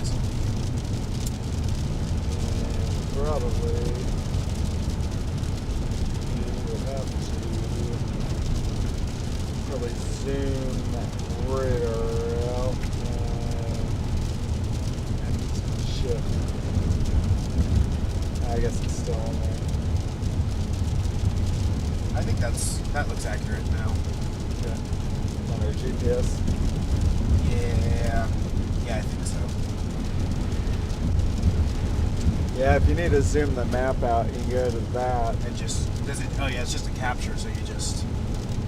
horizon. And probably you would have to probably zoom that radar out and shift. I guess it's still on there. I think that looks accurate now. Okay. On our GPS. Yeah, I think so. Yeah, if you need to zoom the map out, you can go to that. It just does it. Oh yeah, it's just a capture, so you just.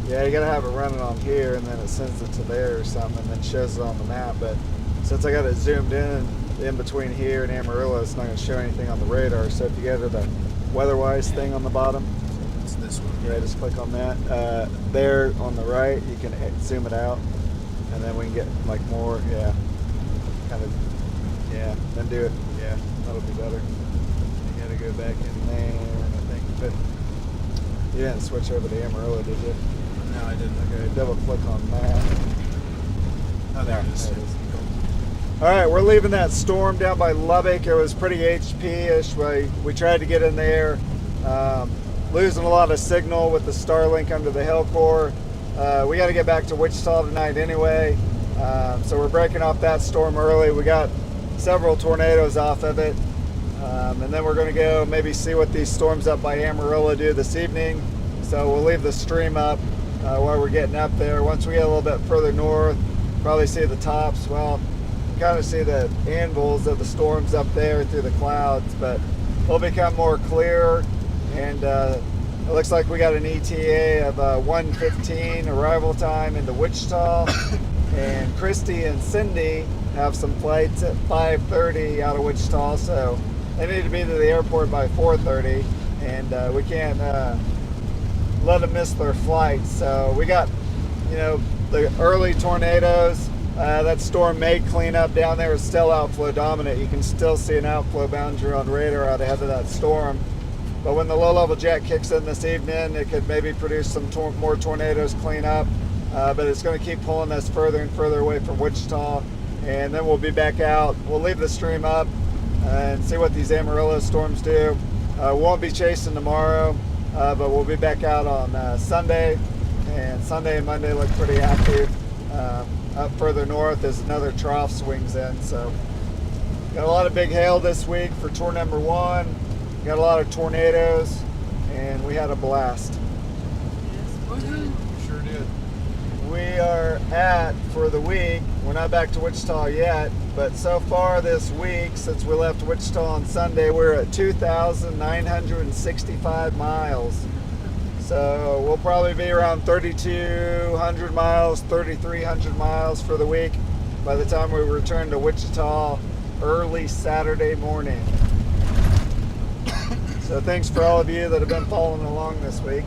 Yeah, you gotta have it running on here, and then it sends it to there or something, and then shows it on the map. But since I got it zoomed in between here and Amarillo, it's not gonna show anything on the radar. So if you go to the weatherwise thing on the bottom, It's this one. yeah, just click on that. There on the right, you can zoom it out, and then we can get like more. Yeah, kind of. Yeah, then do it. Yeah, that'll be better. You gotta go back in there, I think. But you didn't switch over to Amarillo, did you? No, I didn't. Okay, double click on that. Oh, there it is. There it is. All right, we're leaving that storm down by Lubbock. It was pretty HP-ish. We tried to get in there, losing a lot of signal with the Starlink under the hill core. We got to get back to Wichita tonight anyway, so we're breaking off that storm early. We got several tornadoes off of it, and then we're going to go maybe see what these storms up by Amarillo do this evening. So we'll leave the stream up while we're getting up there. Once we get a little bit further north, probably see the tops. Well, you kind of see the anvils of the storms up there through the clouds, but it'll become more clear. And it looks like we got an ETA of 1:15 arrival time into Wichita. And Christy and Cindy have some flights at 5:30 out of Wichita, so they need to be to the airport by 4:30, and we can't let them miss their flight. So we got, the early tornadoes. That storm may clean up down there. It's still outflow dominant. You can still see an outflow boundary on radar out ahead of that storm. But when the low-level jet kicks in this evening, it could maybe produce some more tornadoes, clean up. But it's going to keep pulling us further and further away from Wichita. And then we'll be back out. We'll leave the stream up and see what these Amarillo storms do. Won't be chasing tomorrow, but we'll be back out on Sunday. And Sunday and Monday look pretty active. Up further north as another trough swings in. So got a lot of big hail this week for tour number 1. Got a lot of tornadoes, and we had a blast. Sure did. We are for the week, we're not back to Wichita yet, but so far this week, since we left Wichita on Sunday, we're at 2,965 miles. So we'll probably be around 3,200 miles, 3,300 miles for the week by the time we return to Wichita early Saturday morning. So thanks for all of you that have been following along this week.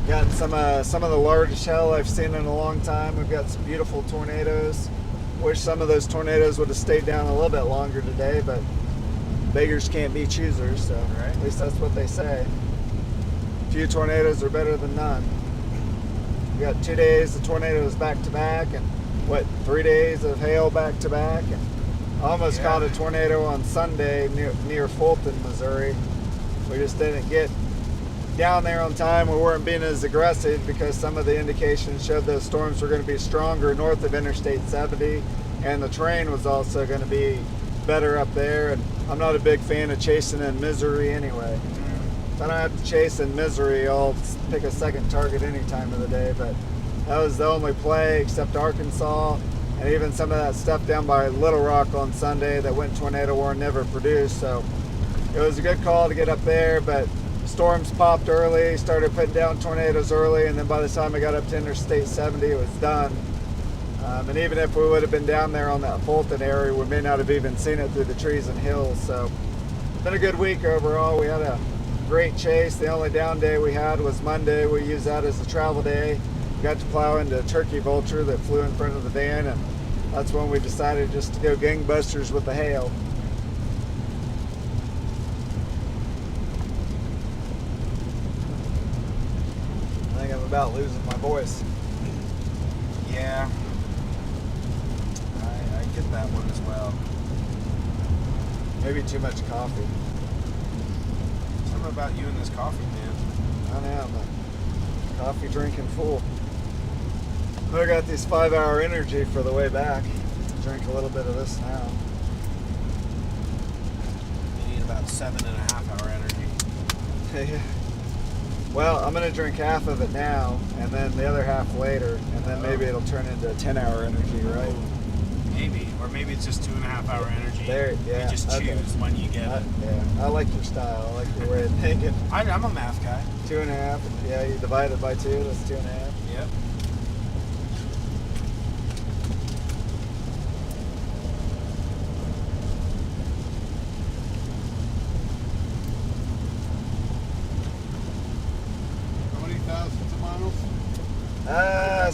Got some of the largest hail I've seen in a long time. We've got some beautiful tornadoes. Wish some of those tornadoes would have stayed down a little bit longer today, but beggars can't be choosers, so at least that's what they say. A few tornadoes are better than none. We got 2 days of tornadoes back to back, and 3 days of hail back to back. And I almost caught a tornado on Sunday near Fulton, Missouri. We just didn't get down there on time. We weren't being as aggressive because some of the indications showed those storms were going to be stronger north of Interstate 70, and the terrain was also going to be better up there. And I'm not a big fan of chasing in misery anyway. If I don't have to chase in misery, I'll pick a second target any time of the day. But that was the only play except Arkansas, and even some of that stuff down by Little Rock on Sunday that went tornado warn never produced. So it was a good call to get up there, but storms popped early, started putting down tornadoes early, and then by the time I got up to Interstate 70, it was done. And even if we would have been down there on that Fulton area, we may not have even seen it through the trees and hills. So it's been a good week overall. We had a great chase. The only down day we had was Monday. We used that as a travel day. Got to plow into a turkey vulture that flew in front of the van, and that's when we decided just to go gangbusters with the hail. I think I'm about losing my voice. Yeah. I get that one as well. Maybe too much coffee. Something about you and this coffee, man. I know, I'm a coffee drinking fool. I got these 5-hour energy for the way back. Drink a little bit of this now. You need about 7.5 hour energy. Well, I'm gonna drink half of it now, and then the other half later, and then maybe it'll turn into 10-hour energy, right? Maybe, or maybe it's just 2.5 hour energy. There, yeah. You just choose okay. when you get it. Yeah, I like your style. I like your way of thinking. I'm a math guy. 2.5. Yeah, you divide it by 2. That's 2.5. Yep. How many thousands of miles?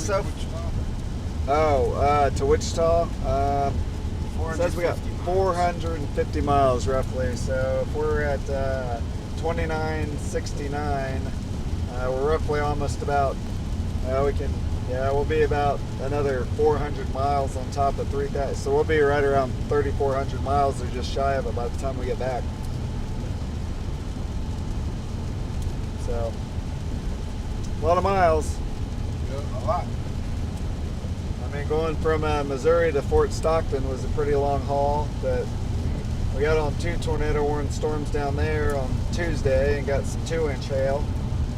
So, Wichita? to Wichita, says we got 450 miles roughly. So if we're at 2969, we're roughly almost about. We'll be about another 400 miles on top of 3,000. So we'll be right around 3,400 miles or just shy of it by the time we get back. So a lot of miles. Yeah. A lot. I mean, going from Missouri to Fort Stockton was a pretty long haul, but we got on 2 tornado warning storms down there on Tuesday and got some 2-inch hail.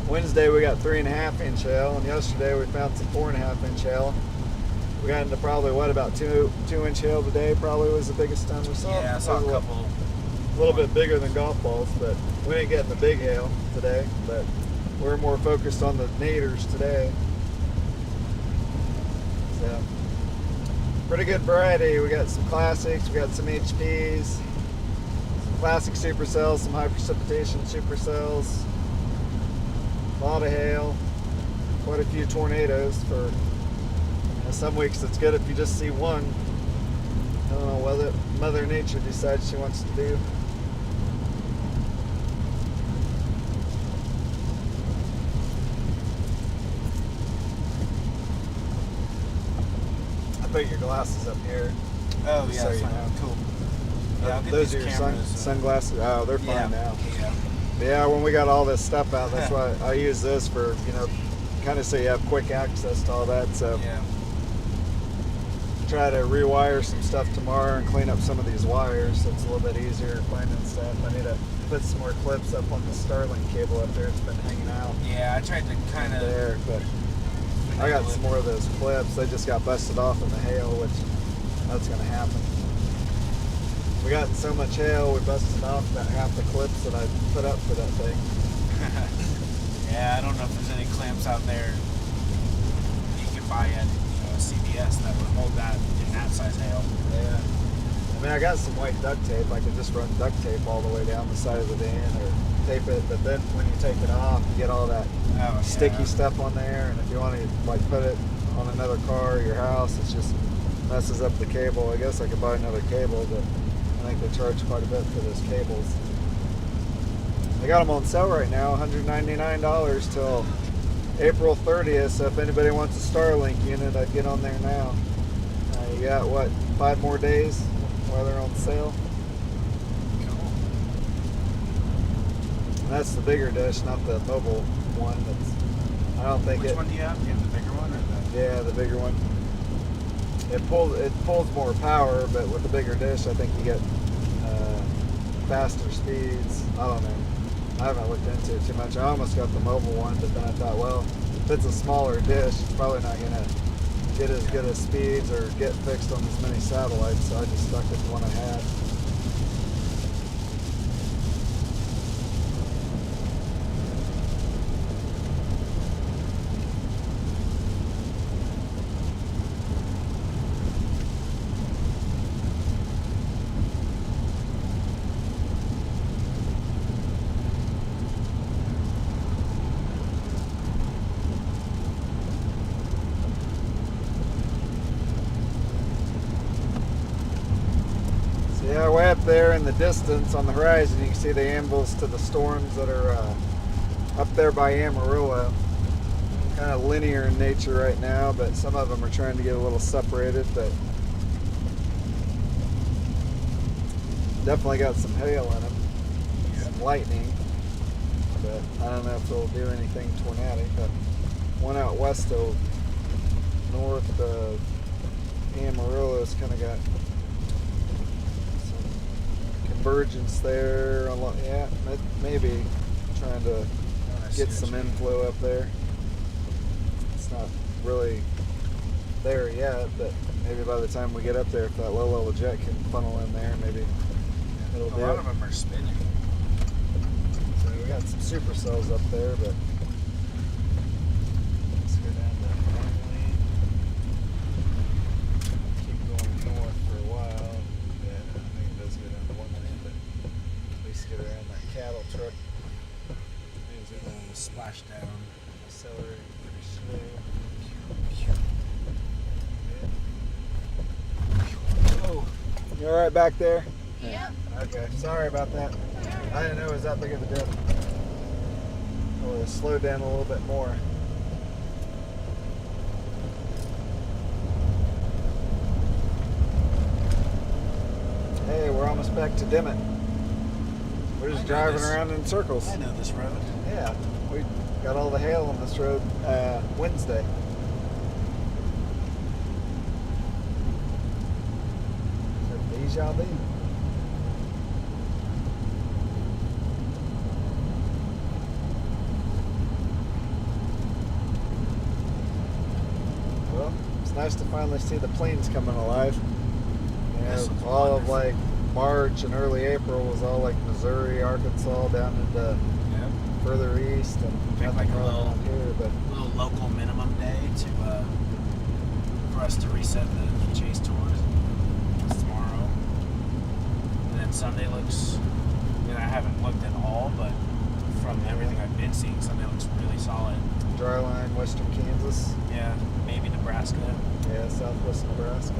Wednesday we got 3.5-inch hail, and yesterday we found some 4.5-inch hail. We got into probably about 2-inch hail today. Probably was the biggest time we saw. Yeah, I saw a couple. A little bit bigger than golf balls, but we ain't getting the big hail today. But we're more focused on the naders today. So, pretty good variety. We got some classics, we got some HPs, some classic supercells, some high precipitation supercells, a lot of hail, quite a few tornadoes. For some weeks it's good if you just see one. I don't know what Mother Nature decides she wants to do. Put your glasses up here. Oh, Just yeah, so that's you fine. know. Cool. Yeah, I'll get Those these are your cameras. sunglasses. Oh, they're fine Yeah. now. Yeah. Yeah, when we got all this stuff out, that's why I use this for, kind of so you have quick access to all that. So Yeah. try to rewire some stuff tomorrow and clean up some of these wires so it's a little bit easier finding stuff. I need to put some more clips up on the Starlink cable up there. It's been hanging out Yeah, I tried to kind of. there, but I got some more of those clips. They just got busted off in the hail, which that's going to happen. We got so much hail, we busted off about half the clips that I put up for that thing. Yeah, I don't know if there's any clamps out there you can buy at CVS that would hold that in that size hail. Yeah. I mean, I got some white duct tape. I could just run duct tape all the way down the side of the van or tape it. But then when you take it off, you get all that Oh, sticky yeah. stuff on there. And if you want to put it on another car or your house, it's just messes up the cable. I guess I could buy another cable, but I think they charge quite a bit for those cables. They got them on sale right now, $199 till April 30th. So if anybody wants a Starlink unit, I'd get on there now. You got 5 more days while they're on sale. Cool. And that's the bigger dish, not the mobile one. I don't think Which one do you have? Do you have the bigger one or the? Yeah, the bigger one. It pulls more power, but with the bigger dish, I think you get faster speeds. I don't know. I haven't looked into it too much. I almost got the mobile one, but then I thought, well, if it's a smaller dish, it's probably not going to get as good as speeds or get fixed on as many satellites, so I just stuck with the one I had. Yeah, way up there in the distance on the horizon, you can see the anvils to the storms that are up there by Amarillo. Kind of linear in nature right now, but some of them are trying to get a little separated. But definitely got some hail in them, Yeah. some lightning, but I don't know if it'll do anything tornadic. But one out west of north of Amarillo's kind of got some convergence there. Yeah, maybe trying to I see get what some you mean. inflow up there. It's not really there yet, but maybe by the time we get up there, if that low level jet can funnel in there, maybe it'll A do lot it. of them are spinning. So we got some supercells up there, but let's go down to Langley. Keep going north for a while. Yeah, I think it does go down to 1 lane, but at least get around that cattle truck. Things are going to splash down. Accelerating pretty slow. Oh, You all right back there? Yep. Okay, sorry about that. I didn't know it was that big of a dip. I would have slowed down a little bit more. Hey, we're almost back to Dimmitt. We're just I know driving this. around in circles. I know this road. Yeah, we got all the hail on this road Wednesday. Deja vu. Well, it's nice to finally see the plains coming alive. You This know, looks all of wonderful. like March and early April was all like Missouri, Arkansas, down into Yeah. further east, and Pick nothing like a really little- around here. But Little local minimum day to for us to reset the chase tours. It's tomorrow, and then Sunday looks. I mean, I haven't looked at all, but from everything I've been seeing, Sunday looks really solid. dry line, western Kansas, Yeah, maybe Nebraska. yeah, southwest Nebraska.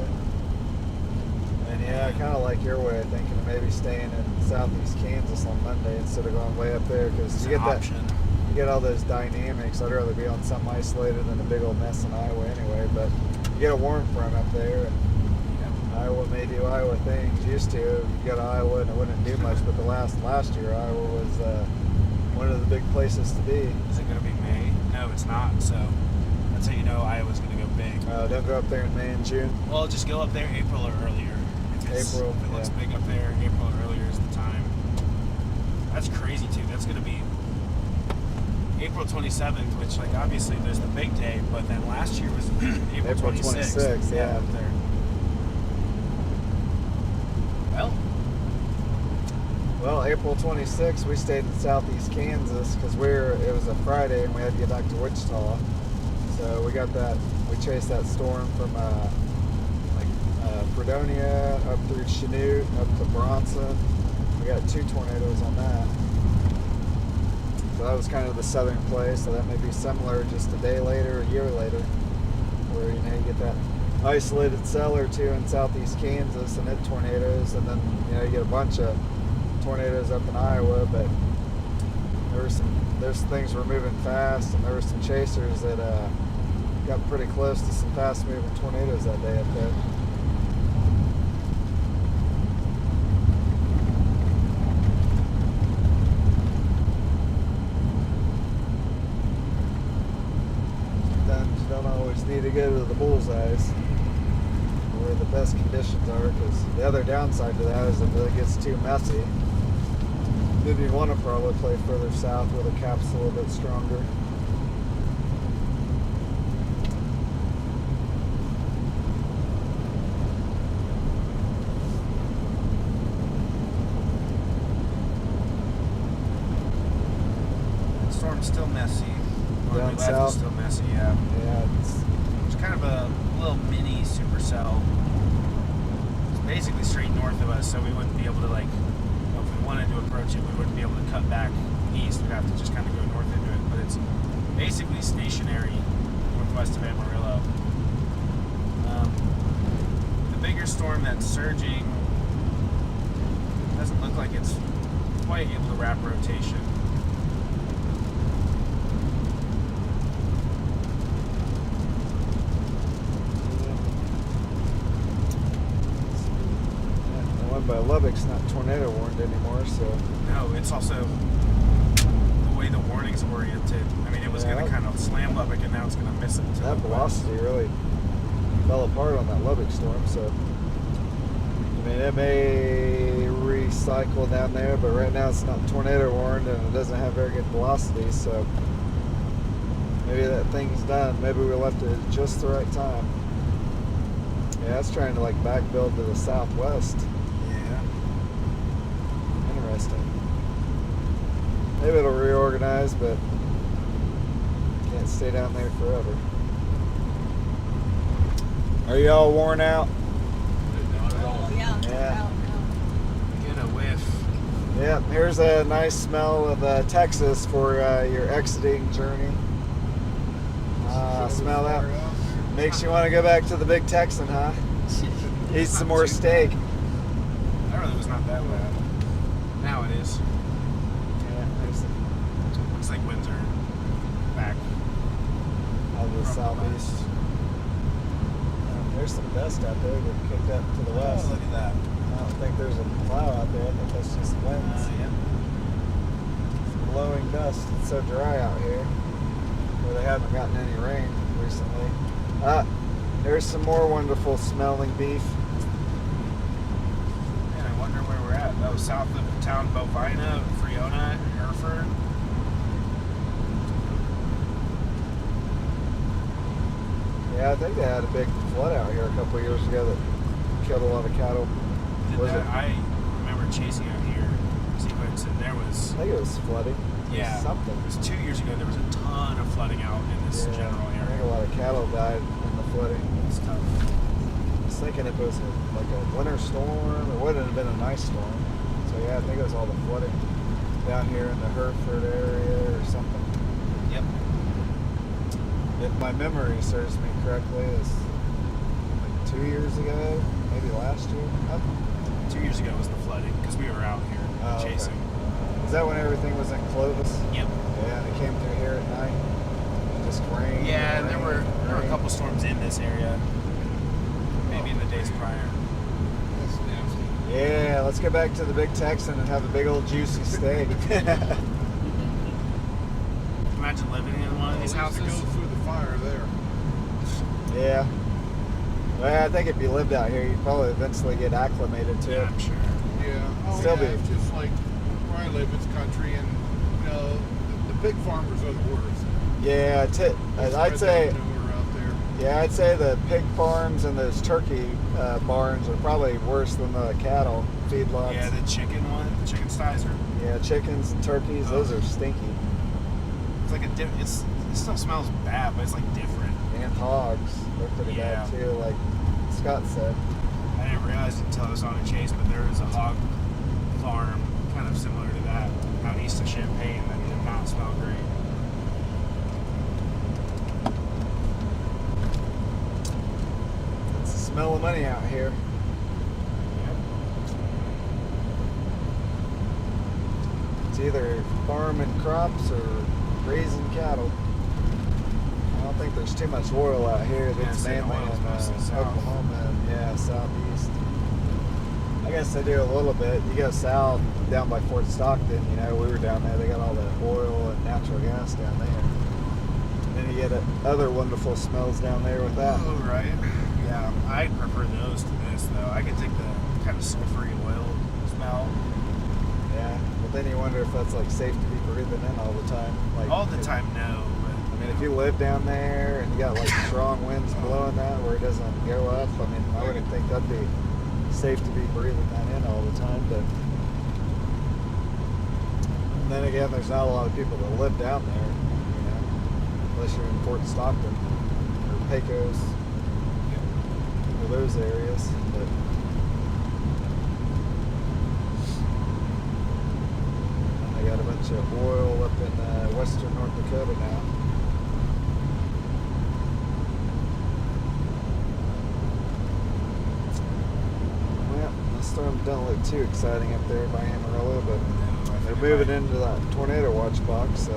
And yeah, I kind of like your way of thinking of maybe staying in southeast Kansas on Monday instead of going way up there, because It's you an get that, option. you get all those dynamics. I'd rather be on something isolated than a big old mess in Iowa anyway. But you get a warm front up there, and Yeah. Iowa may do Iowa things. Used to, you go to Iowa and it wouldn't do much, but the last year Iowa was one of the big places to be. Is it going to be May? No, it's not. So that's how you know Iowa's going to go big. Don't go up there in May and June. Well, just go up there April or earlier. April, If it looks yeah. big up there, April or earlier is the time. That's crazy too. That's going to be April 27th, which like obviously there's the big day, but then last year was April 26th. 26th, yeah. Up there. Well, April 26th, we stayed in southeast Kansas because it was a Friday and we had to get back to Wichita. So we chased that storm from Fredonia up through Chanute, up to Bronson. We got 2 tornadoes on that. So that was kind of the southern place. So that may be similar just a day later, a year later, where you get that isolated cell or two in southeast Kansas and it tornadoes, and then you get a bunch of tornadoes up in Iowa. But there's things were moving fast, and there were some chasers that got pretty close to some fast moving tornadoes that day up there. Sometimes you don't always need to go to the bullseyes where the best conditions are, because the other downside to that is if it gets too messy, then you want to probably play further south where the cap's a little bit stronger. The storm's still messy. When Down we left, south? it's still messy. Yeah. Yeah, It's kind of a little mini supercell. It's basically straight north of us, so we wouldn't be able to if we wanted to approach it, we wouldn't be able to cut back east. We'd have to just kind of go north into it. But it's basically stationary northwest of Amarillo. The bigger storm that's surging doesn't look like it's quite able to wrap rotation. the one one by Lubbock's not tornado warned anymore, so No, it's also the way the warning's oriented. I mean, it was Yeah, going to kind of slam Lubbock, and now it's going to miss it. to that the west. velocity really fell apart on that Lubbock storm. So I mean, it may recycle down there, but right now it's not tornado warned and it doesn't have very good velocity. So maybe that thing's done. Maybe we left it at just the right time. Yeah, it's trying to like back build to the southwest. Yeah. Interesting. Maybe it'll reorganize, but can't stay down there forever. Are you all worn out? Oh, yeah. Yeah. Get a whiff. Yep, here's a nice smell of Texas for your exiting journey. Smell that. Makes you want to go back to the Big Texan, huh? Eat some more steak. That really was not that bad. Now it is. Yeah, there's Looks like winds are back. out of the from southeast. west. There's some dust out there that kicked up to the west. Oh, look at that. I don't think there's a cloud out there. I think that's just winds. Yeah. Blowing dust. It's so dry out here. Where they haven't gotten any rain recently. There's some more wonderful smelling beef. Man, I wonder where we're at. Oh, south of the town Bovina, Friona, Hereford. Yeah, I think they had a big flood out here a couple of years ago that killed a lot of cattle. Was it? I remember chasing out here sequence, and there was, I think it was flooding. It was yeah, something. It was 2 years ago. There was a ton of flooding out in this Yeah, general I think a area. lot of cattle died in the flooding. It's tough. I was thinking if it was like a winter storm, it wouldn't have been a nice storm. So yeah, I think it was all the flooding down here in the Hereford area or something. Yep. If my memory serves me correctly, it was like 2 years ago, maybe last year. 2 years ago was the flooding because we were out here Oh, okay. chasing. Is that when everything was in Clovis? Yep. Yeah, and it came through here at night. It just rained. Yeah, and there were a rained. couple storms in this area. Maybe in the days prior. That's nasty. Yeah, let's get back to the Big Texan and have a big old juicy steak. Imagine living in one of these At least it houses. goes through the fire there. Yeah. Well, I think if you lived out here, you'd probably eventually get acclimated to Yeah, it. I'm sure. Yeah. Oh, Still yeah, be. it's just like where I live, it's country, and you know the big farmers are the worst. Yeah, It's I'd right say. down nowhere out there. Yeah, I'd say the pig farms and those turkey barns are probably worse than the cattle feedlots. Yeah, the chicken one, the chicken styes are. Yeah, chickens and turkeys, those are stinky. It's like it still smells bad, but it's like different. And hogs, they're pretty Yeah. bad too, like Scott said. I didn't realize it until I was on a chase, but there is a hog farm kind of similar to that out east of Champaign that did not smell great. It's the smell of money out here. It's either farming crops or raising cattle. I don't think there's too much oil out here. Yeah, It's so mainly oil's in mostly south. Oklahoma and yeah, southeast. I guess they do a little bit. You go south down by Fort Stockton, you know, we were down there. They got all the oil and natural gas down there. Then you get other wonderful smells down there with that. Oh, right. Yeah, I prefer those to this, though. I could take the kind of sulfury oil smell. Yeah, but then you wonder if that's like safe to be breathing in all the time. Like All the time, no. I mean, if you live down there and you got like strong winds blowing that where it doesn't go up, I mean, I wouldn't think that'd be safe to be breathing that in all the time. But and then again, there's not a lot of people that live down there, you know, unless you're in Fort Stockton or Pecos or those areas. But I got a bunch of oil up in western North Dakota now. Well, the storm don't look too exciting up there by Amarillo, but they're moving into that tornado watch box, so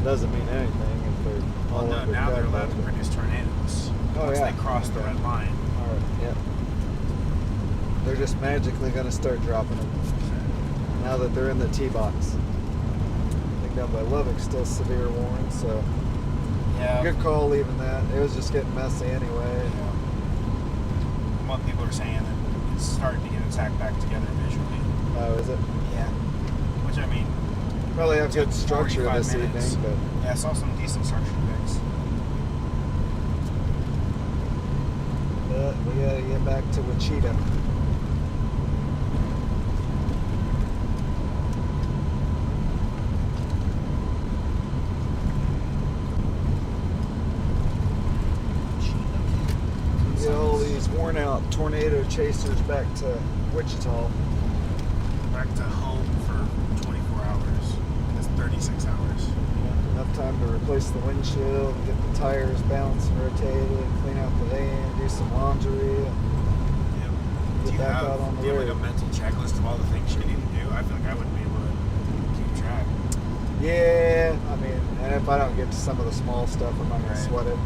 it doesn't mean anything if they're Well, all no, under now they're cut, allowed to but- produce tornadoes Oh, once yeah. they cross the Okay. red line. All right, yeah. they're just magically going to start dropping them now that they're in the tee box. I think down by Lubbock still severe warning, so Yeah. good call leaving that. It was just getting messy anyway. Yeah. What people are saying that it's starting to get attacked back together visually. Oh, is it? Yeah. Which I mean, Probably have good structure 45 this minutes. evening, but yeah, I saw some decent structure picks. we gotta get back to Wichita. Get all these worn out tornado chasers back to Wichita. Back to home for 24 hours. That's 36 hours. Enough time to replace the windshield, get the tires balanced and rotated, clean out the van, do some laundry. Yeah. Get Do you back have, out on the do you have road. like a mental checklist of all the things you need to do? I feel like I wouldn't be able to keep track. Yeah, I mean, and if I don't get to some of the small stuff, I'm not going Right. to sweat it.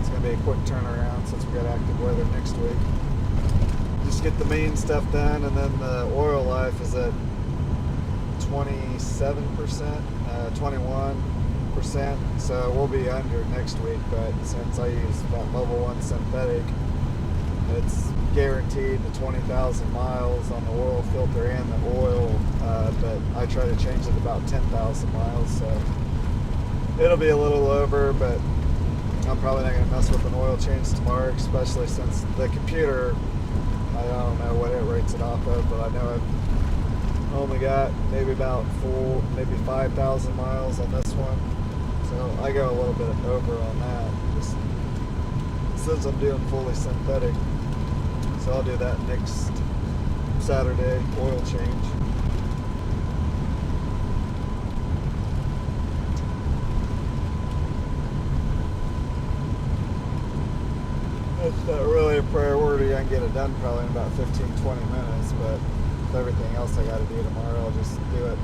It's going to be a quick turnaround since we got active weather next week. Just get the main stuff done, and then the oil life is at 27%, 21%. So we'll be under next week, but since I use that level 1 synthetic, it's guaranteed to 20,000 miles on the oil filter and the oil, but I try to change it about 10,000 miles, so it'll be a little over, but I'm probably not going to mess with an oil change tomorrow, especially since the computer, I don't know what it rates it off of, but I know I've only got maybe about 5,000 miles on this one, so I go a little bit over on that, just since I'm doing fully synthetic. So I'll do that next Saturday, oil change. It's not really a priority. I can get it done probably in about 15-20 minutes, but with everything else I got to do tomorrow, I'll just do it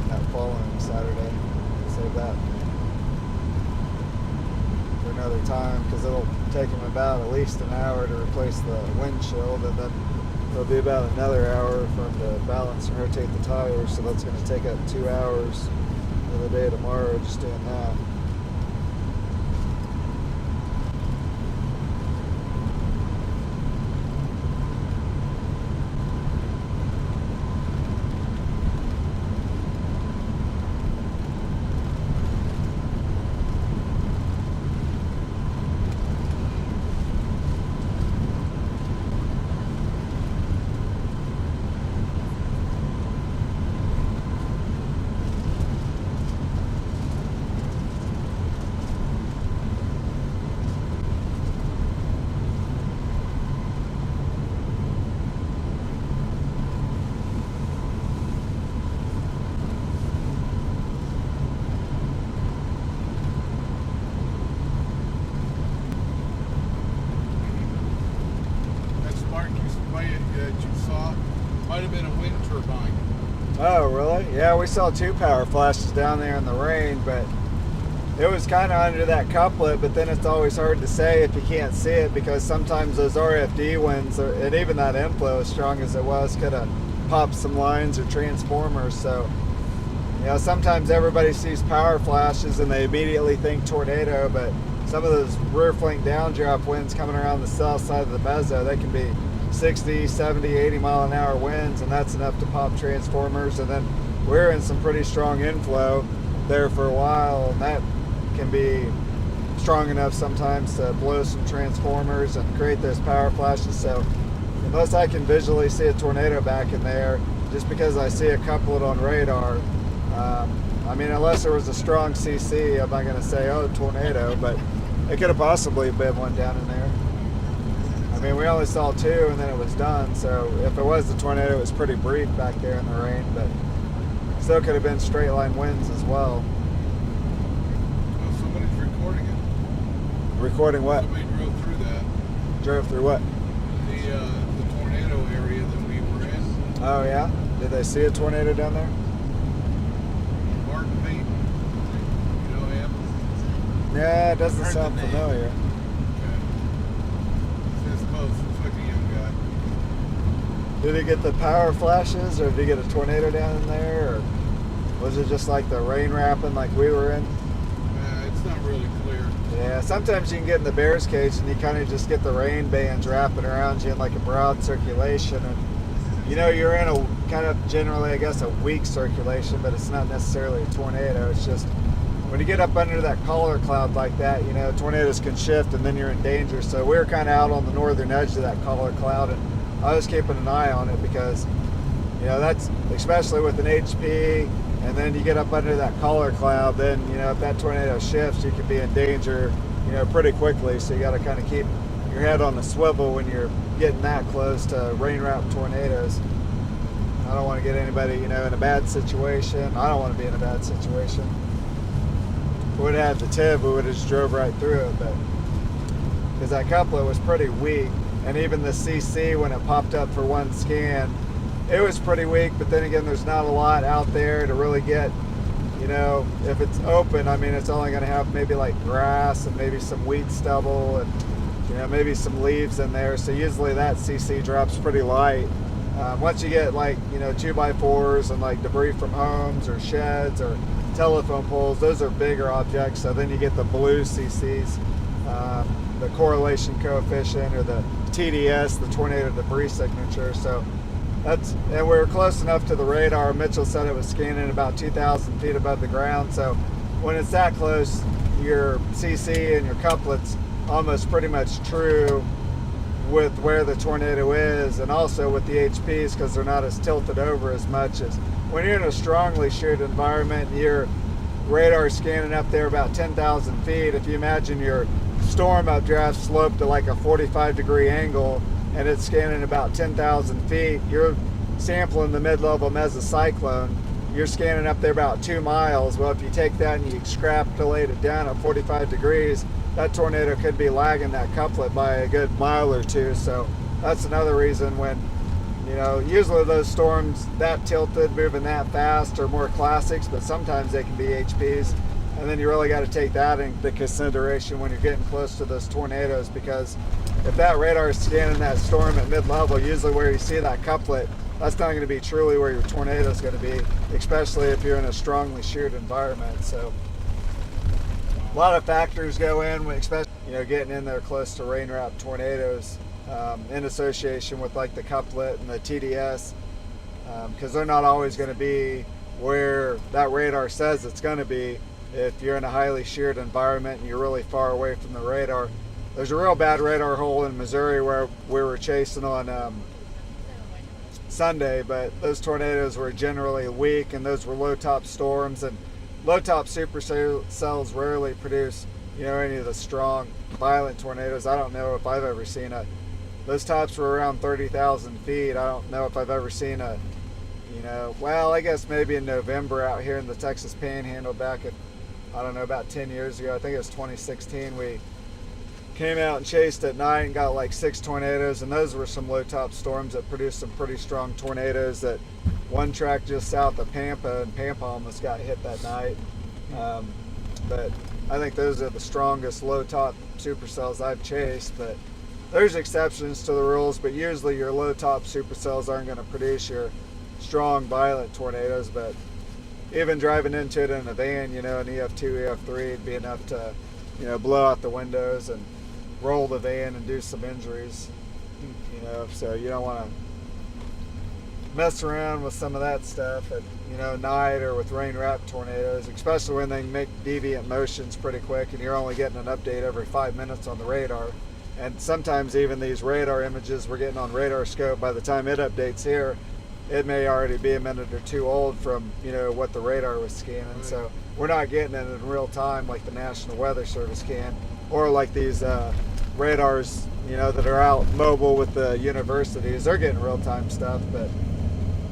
that following Saturday. Save that for another time, because it'll take them about at least an hour to replace the windshield, and then it'll be about another hour for them to balance and rotate the tires, so that's going to take up 2 hours of the day tomorrow just doing that. That spark that you saw might have been a wind turbine. Oh, really? Yeah, we saw 2 power flashes down there in the rain, but it was kind of under that couplet, but then it's always hard to say if you can't see it, because sometimes those RFD winds, and even that inflow, as strong as it was, could have popped some lines or transformers. So, you know, sometimes everybody sees power flashes and they immediately think tornado, but some of those rear flank downdraft winds coming around the south side of the Bezo, they can be 60, 70, 80 mile an hour winds, and that's enough to pop transformers. And then we're in some pretty strong inflow there for a while, and that can be strong enough sometimes to blow some transformers and create those power flashes. So unless I can visually see a tornado back in there, just because I see a couplet on radar, I mean, unless there was a strong CC, I'm not going to say, oh, tornado, but it could have possibly been one down in there. I mean, we only saw 2 and then it was done, so if it was a tornado, it was pretty brief back there in the rain, but still could have been straight line winds as well. Well, somebody's recording it. Recording what? Somebody drove through that. Drove through what? The tornado area that we were in. Oh, yeah? Did they see a tornado down there? Martin Payton. You know him? Yeah, it doesn't Heard the sound name. familiar. Okay. Says close. Looks like a young guy. Did he get the power flashes, or did he get a tornado down in there, or was it just like the rain wrapping like we were in? It's not really clear. Yeah, sometimes you can get in the bear's cage and you kind of just get the rain bands wrapping around you in like a broad circulation, and you know you're in a kind of generally, I guess, a weak circulation, but it's not necessarily a tornado. It's just when you get up under that collar cloud like that, you know, tornadoes can shift and then you're in danger. So we were kind of out on the northern edge of that collar cloud, and I was keeping an eye on it because, you know, that's especially with an HP, and then you get up under that collar cloud, then, you know, if that tornado shifts, you could be in danger, you know, pretty quickly. So you got to kind of keep your head on the swivel when you're getting that close to rain-wrapped tornadoes. I don't want to get anybody, you know, in a bad situation. I don't want to be in a bad situation. If we would have had the tip, we would have just drove right through it, but because that couplet was pretty weak, and even the CC, when it popped up for one scan, it was pretty weak. But then again, there's not a lot out there to really get, you know, if it's open, I mean, it's only going to have maybe like grass and maybe some weed stubble and, you know, maybe some leaves in there. So usually that CC drops pretty light. Once you get like, you know, 2x4s and like debris from homes or sheds or telephone poles, those are bigger objects. So then you get the blue CCs, the correlation coefficient, or the TDS, the tornado debris signature. So and we were close enough to the radar. Mitchell said it was scanning about 2,000 feet above the ground. So when it's that close, your CC and your couplets almost pretty much true with where the tornado is, and also with the HPs, because they're not as tilted over as much as when you're in a strongly sheared environment. Your radar scanning up there about 10,000 feet. If you imagine your storm updraft slope to like a 45-degree angle, and it's scanning about 10,000 feet, you're sampling the mid-level mesocyclone. You're scanning up there about 2 miles. Well, if you take that and you extrapolate it down at 45 degrees, that tornado could be lagging that couplet by a good mile or two. So that's another reason when, you know, usually those storms that tilted, moving that fast, are more classics, but sometimes they can be HPs. And then you really got to take that into consideration when you're getting close to those tornadoes, because if that radar is scanning that storm at mid-level, usually where you see that couplet, that's not going to be truly where your tornado is going to be, especially if you're in a strongly sheared environment. So a lot of factors go in, especially, you know, getting in there close to rain-wrapped tornadoes, in association with like the couplet and the TDS, because they're not always going to be where that radar says it's going to be. If you're in a highly sheared environment and you're really far away from the radar. There's a real bad radar hole in Missouri where we were chasing on Sunday, but those tornadoes were generally weak, and those were low-top storms, and low-top supercells rarely produce, you know, any of the strong, violent tornadoes. I don't know if I've ever seen those tops were around 30,000 feet. I don't know if I've ever seen you know, well, I guess maybe in November out here in the Texas Panhandle back at, I don't know, about 10 years ago. I think it was 2016. We came out and chased at night and got like 6 tornadoes, and those were some low-top storms that produced some pretty strong tornadoes. That one track just south of Pampa, and Pampa almost got hit that night. But I think those are the strongest low-top supercells I've chased. But there's exceptions to the rules, but usually your low-top supercells aren't going to produce your strong, violent tornadoes. But even driving into it in a van, you know, an EF2, EF3 would be enough to, you know, blow out the windows and roll the van and do some injuries, you know. So you don't want to mess around with some of that stuff at, you know, night or with rain-wrapped tornadoes, especially when they make deviant motions pretty quick and you're only getting an update every 5 minutes on the radar. And sometimes even these radar images we're getting on radar scope, by the time it updates here, it may already be a minute or two old from, you know, what the radar was scanning. Right. So we're not getting it in real time like the National Weather Service can, or like these radars, you know, that are out mobile with the universities. They're getting real-time stuff, but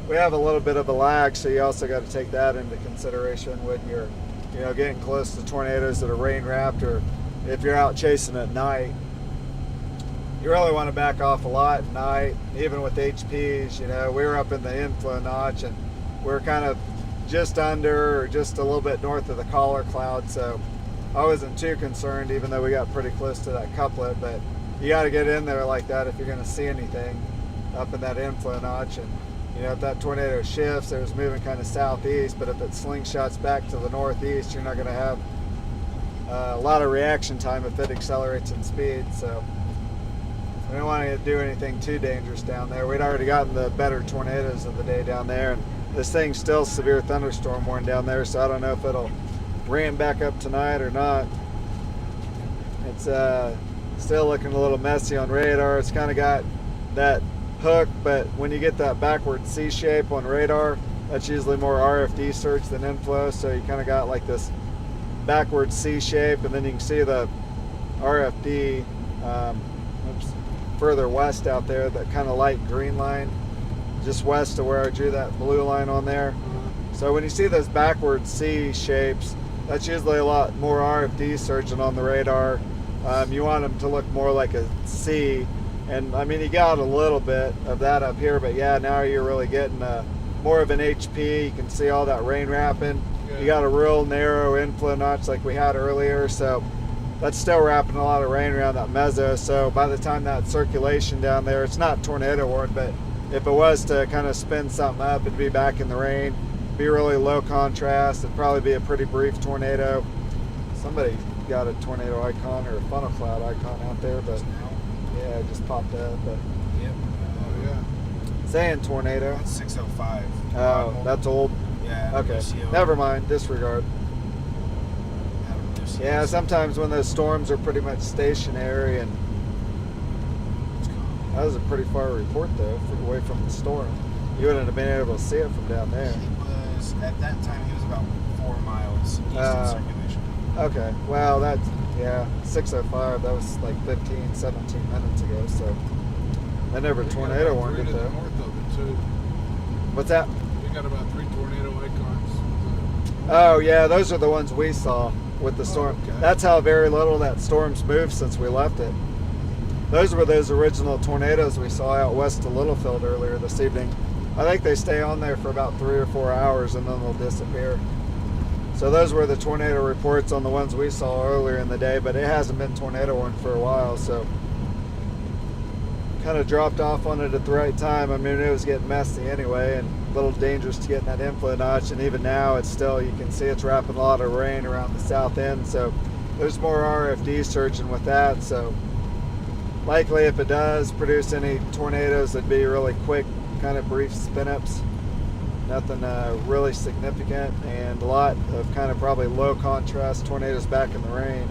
we have a little bit of a lag, so you also got to take that into consideration when you're, you know, getting close to tornadoes that are rain-wrapped, or if you're out chasing at night. You really want to back off a lot at night, even with HPs. You know, we were up in the inflow notch, and we were kind of just under or just a little bit north of the collar cloud, so I wasn't too concerned, even though we got pretty close to that couplet. But you got to get in there like that if you're going to see anything. up in that inflow notch. And if that tornado shifts, it was moving kind of southeast, but if it slingshots back to the northeast, you're not going to have a lot of reaction time if it accelerates in speed. So we don't want to do anything too dangerous down there. We'd already gotten the better tornadoes of the day down there, and this thing's still severe thunderstorm warning down there, so I don't know if it'll ram back up tonight or not. It's still looking a little messy on radar. It's kind of got that hook, but when you get that backward C shape on radar, that's usually more RFD surge than inflow, so you kind of got like this backward C shape, and then you can see the RFD further west out there, that kind of light green line just west of where I drew that blue line on there. So when you see those backward C shapes, that's usually a lot more RFD surging on the radar. You want them to look more like a C, and I mean you got a little bit of that up here, but yeah, now you're really getting more of an HP. You can see all that rain wrapping. Yeah. You got a real narrow inflow notch like we had earlier, so that's still wrapping a lot of rain around that mezzo. So by the time that circulation down there, it's not tornado warned, but if it was to kind of spin something up, it'd be back in the rain, be really low contrast. It'd probably be a pretty brief tornado. Somebody got a tornado icon or a funnel cloud icon out there, but yeah, it just popped up. But Yep. Oh, yeah. saying tornado. That's 605. Oh, that's old. Yeah. Okay, Lucio. never mind. Disregard. Adam Lucio. Yeah, sometimes when those storms are pretty much stationary, and that was a pretty far report though, away from the storm. You wouldn't have been able to see it from down there. He was, at that time, he was about 4 miles east Oh. of circulation. Okay, well that's, yeah, 6:05, that was like 15, 17 minutes ago, so I never We got tornado about warned three it to the though. north of it too. What's that? We got about 3 tornado icons. Oh yeah, those are the ones we saw with the storm. okay. That's how very little that storm's moved since we left it. Those were those original tornadoes we saw out west of Littlefield earlier this evening. I think they stay on there for about 3 or 4 hours and then they'll disappear. So those were the tornado reports on the ones we saw earlier in the day, but it hasn't been tornado warned for a while, so kind of dropped off on it at the right time. I mean, it was getting messy anyway and a little dangerous to get in that inflow notch, and even now it's still, you can see it's wrapping a lot of rain around the south end, so there's more RFD surging with that. So likely if it does produce any tornadoes, it'd be really quick, kind of brief spin-ups. Nothing really significant, and a lot of kind of probably low contrast tornadoes back in the rain.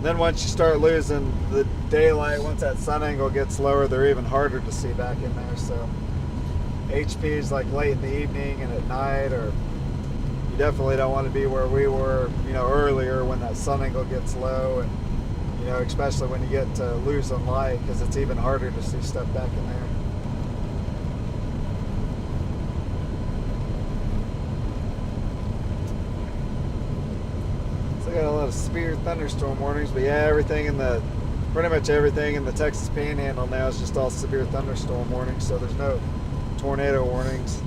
Then once you start losing the daylight, once that sun angle gets lower, they're even harder to see back in there. So HPs like late in the evening and at night, or you definitely don't want to be where we were, earlier when that sun angle gets low, and especially when you get to losing light, because it's even harder to see stuff back in there. So I got a lot of severe thunderstorm warnings, but yeah, pretty much everything in the Texas Panhandle now is just all severe thunderstorm warnings, so there's no tornado warnings.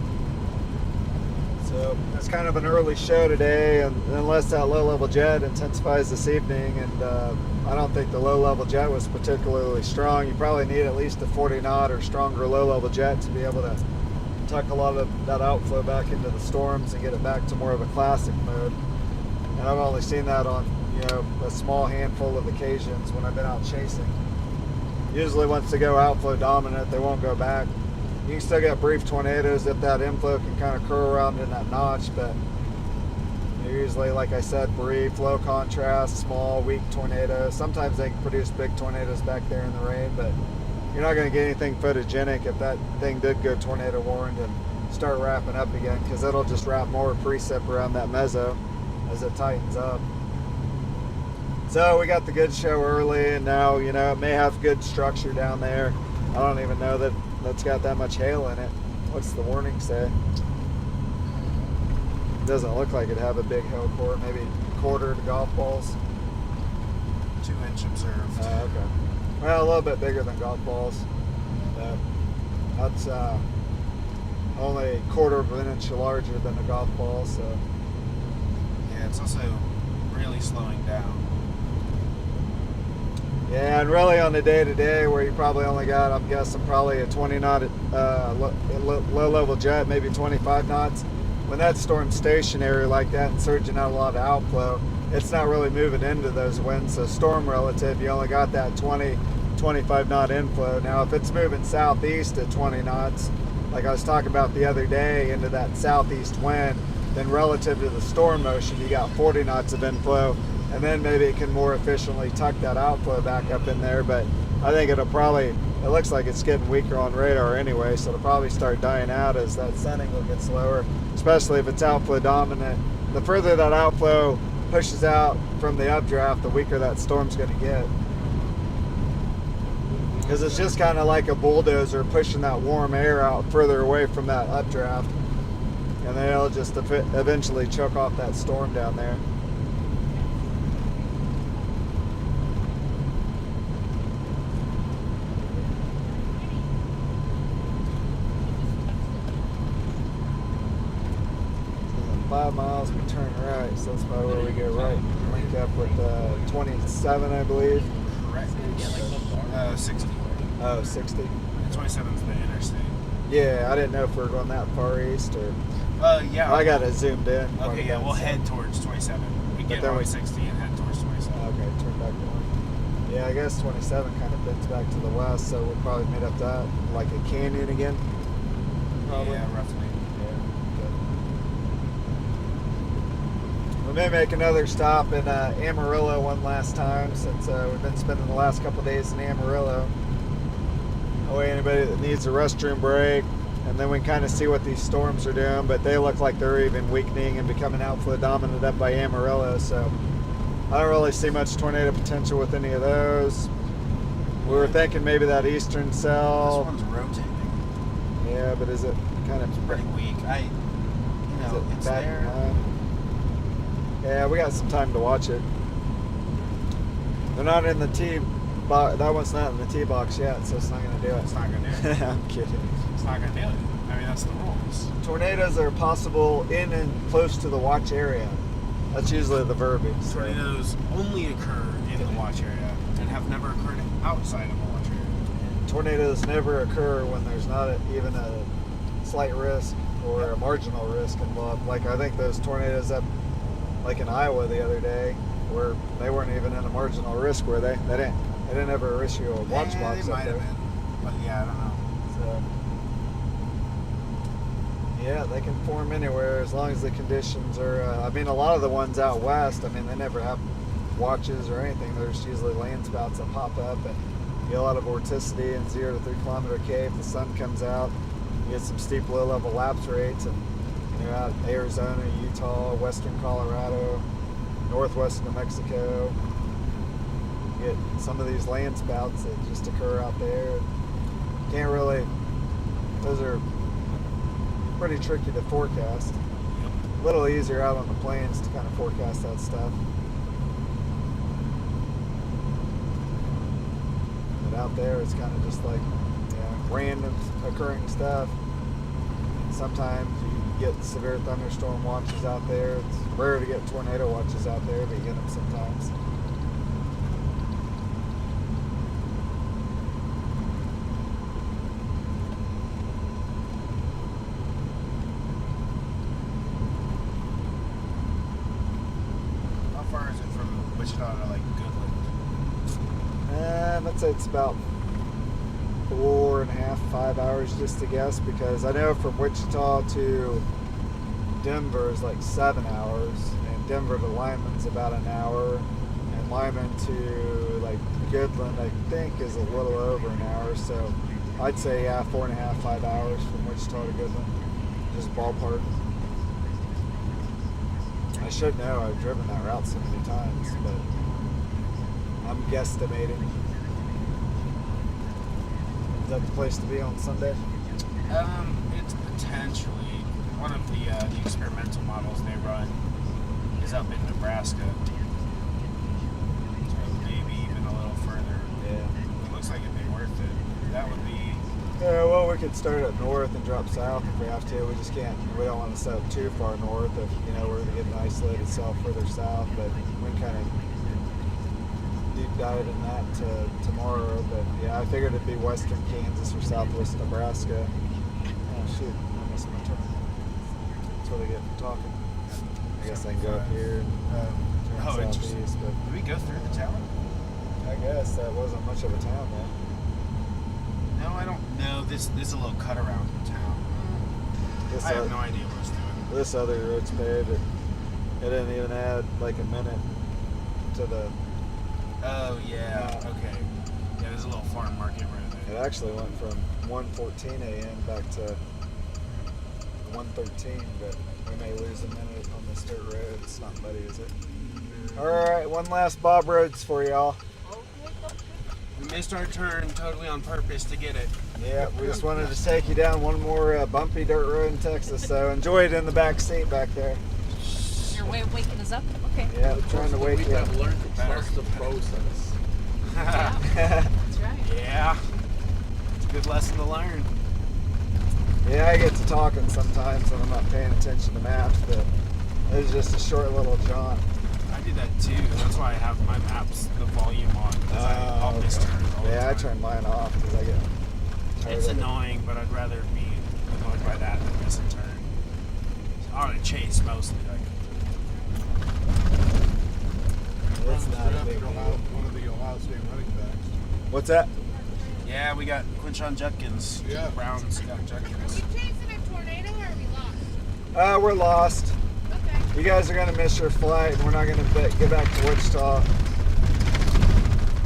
So it's kind of an early show today, and unless that low-level jet intensifies this evening, and I don't think the low-level jet was particularly strong. You probably need at least a 40 knot or stronger low-level jet to be able to tuck a lot of that outflow back into the storms and get it back to more of a classic mode. And I've only seen that on a small handful of occasions when I've been out chasing. Usually once they go outflow dominant, they won't go back. You can still get brief tornadoes if that inflow can kind of curl around in that notch, but they're usually, like I said, brief, low contrast, small, weak tornadoes. Sometimes they can produce big tornadoes back there in the rain, but you're not going to get anything photogenic if that thing did go tornado warned and start wrapping up again, because it'll just wrap more precip around that mezzo as it tightens up. So we got the good show early, and now it may have good structure down there. I don't even know that that's got that much hail in it. What's the warning say? It doesn't look like it'd have a big hail core, maybe quarter to golf balls. 2 inch observed. Okay. Well, a little bit bigger than golf balls. But that's only a quarter of an inch larger than a golf ball, so. Yeah, it's also really slowing down. Yeah, and really on the day-to-day where you probably only got, I'm guessing, probably a 20 knot low-level jet, maybe 25 knots. When that storm's stationary like that and surging out a lot of outflow, it's not really moving into those winds. So storm relative, you only got that 20, 25 knot inflow. Now, if it's moving southeast at 20 knots, like I was talking about the other day, into that southeast wind, then relative to the storm motion, you got 40 knots of inflow. And then maybe it can more efficiently tuck that outflow back up in there. But I think it looks like it's getting weaker on radar anyway, so it'll probably start dying out as that sunning will get slower, especially if it's outflow dominant. The further that outflow pushes out from the updraft, the weaker that storm's going to get. Because it's just kind of like a bulldozer pushing that warm air out further away from that updraft. And then it'll just eventually choke off that storm down there. So 5 miles, we turn right, so that's probably where we go right. Link up with 27, I believe. Correct. 60. Oh, 60. 27 is the interstate. Yeah, I didn't know if we were going that far east or. Yeah. I got it zoomed in. Okay, yeah, we'll head towards 27. We get on 60 and head towards 27. Okay, turn back north. Yeah, I guess 27 kind of bends back to the west, so we'll probably meet up that like a canyon again. Probably. Yeah, roughly. Yeah. Okay. We may make another stop in Amarillo one last time since we've been spending the last couple days in Amarillo. That way, anybody that needs a restroom break. And then we can kind of see what these storms are doing, but they look like they're even weakening and becoming outflow dominant up by Amarillo. So I don't really see much tornado potential with any of those. We were thinking maybe that eastern cell. This one's rotating. Yeah, but is it kind of It's pretty weak. It's back there. behind? Yeah, we got some time to watch it. They're not in the T box. That one's not in the T box yet, so it's not going to do it. It's not going to do it. I'm kidding. It's not going to do it. I mean, that's the rules. Tornadoes are possible in and close to the watch area. That's usually the verbiage. So. Tornadoes only occur in the watch area and have never occurred outside of the watch area. Tornadoes never occur when there's not even a slight risk or a marginal risk involved. Like I think those tornadoes up like in Iowa the other day where they weren't even in a marginal risk, were they? They didn't ever issue a watch box They up might there. have been. But yeah, I don't know. So, yeah, they can form anywhere as long as the conditions are. I mean, a lot of the ones out west, I mean, they never have watches or anything. There's usually land spouts that pop up, and you get a lot of vorticity in 0 to 3 kilometer K. If the sun comes out, you get some steep low level lapse rates, and you're out Arizona, Utah, western Colorado, northwest New Mexico. You get some of these land spouts that just occur out there. Can't really, those are pretty tricky to forecast. A little easier out on the plains to kind of forecast that stuff. But out there it's kind of just like random occurring stuff. Sometimes you get severe thunderstorm watches out there. It's rare to get tornado watches out there, but you get them sometimes. Wichita to like Goodland? I'd say it's about 4.5, 5 hours just to guess, because I know from Wichita to Denver is like 7 hours, and Denver to Lyman's about an hour, and Lyman to like Goodland I think is a little over an hour. So I'd say 4.5, 5 hours from Wichita to Goodland, just ballpark. I should know, I've driven that route so many times, but I'm guesstimating. Is that the place to be on Sunday? It's potentially one of the experimental models they run is up in Nebraska, so maybe even a little further. Yeah. It looks like it'd be worth it. That would be. Yeah, well, we could start up north and drop south if we have to. We just can't. We don't want to set up too far north if we're going to get an isolated cell further south. But we can kind of deep dive in that tomorrow. But yeah, I figured it'd be western Kansas or southwest Nebraska. Oh shoot, I missed my turn. That's what I get for talking. I guess I can go up here and turn interesting. southeast. But Did we go through the town? I guess that wasn't much of a town though. No, I don't know. This is a little cut around the town. This, I have no idea what it's doing. This other road's paved. It didn't even add like a minute to the. Oh yeah. Okay. Yeah, there's a little farm market right It there. actually went from 1:14 a.m. back to 1:13, but we may lose a minute on this dirt road. It's not muddy, is it? All right, one last Bob Roads for y'all. We missed our turn totally on purpose to get it. Yeah, we just wanted to take you down one more bumpy dirt road in Texas. So enjoy it in the back seat back there. Your way of waking us up? Okay. Yeah, trying to wake we you up. have learned to trust the process. Yeah, that's right. Yeah. It's a good lesson to learn. Yeah, I get to talking sometimes when I'm not paying attention to maps, but it was just a short little jaunt. I do that too. That's why I have my maps, the volume on. Because I'll miss turns all the Yeah, I time. turn mine off because I get tired It's of it. annoying, but I'd rather be annoyed by that than miss a turn. On a chase mostly. Like, It's not a Drafted big deal. one of the Ohio State running backs. What's that? yeah, we got Quinshon Judkins. Yeah. Browns got Judkins. We chasing a tornado or are we lost? We're lost. Okay. You guys are gonna miss your flight, and we're not gonna get back to Wichita.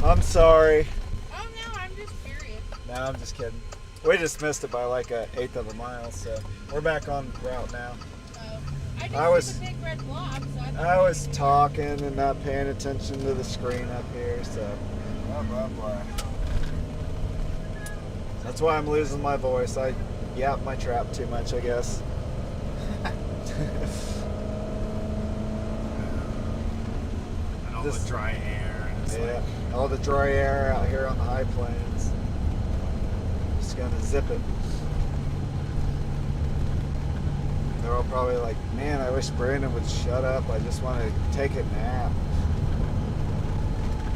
I'm sorry. Oh no, I'm just curious. No, I'm just kidding. We just missed it by like an eighth of a mile, so we're back on route now. I just I was- see the big red blob, so I thought I was maybe- talking and not paying attention to the screen up here, so Blah, blah, blah. that's why I'm losing my voice. I yap my trap too much, I guess. And all This- the dry air. And it's Yeah, like, all the dry air out here on the high plains. Just gonna zip it. They're all probably like, man, I wish Brandon would shut up. I just want to take a nap.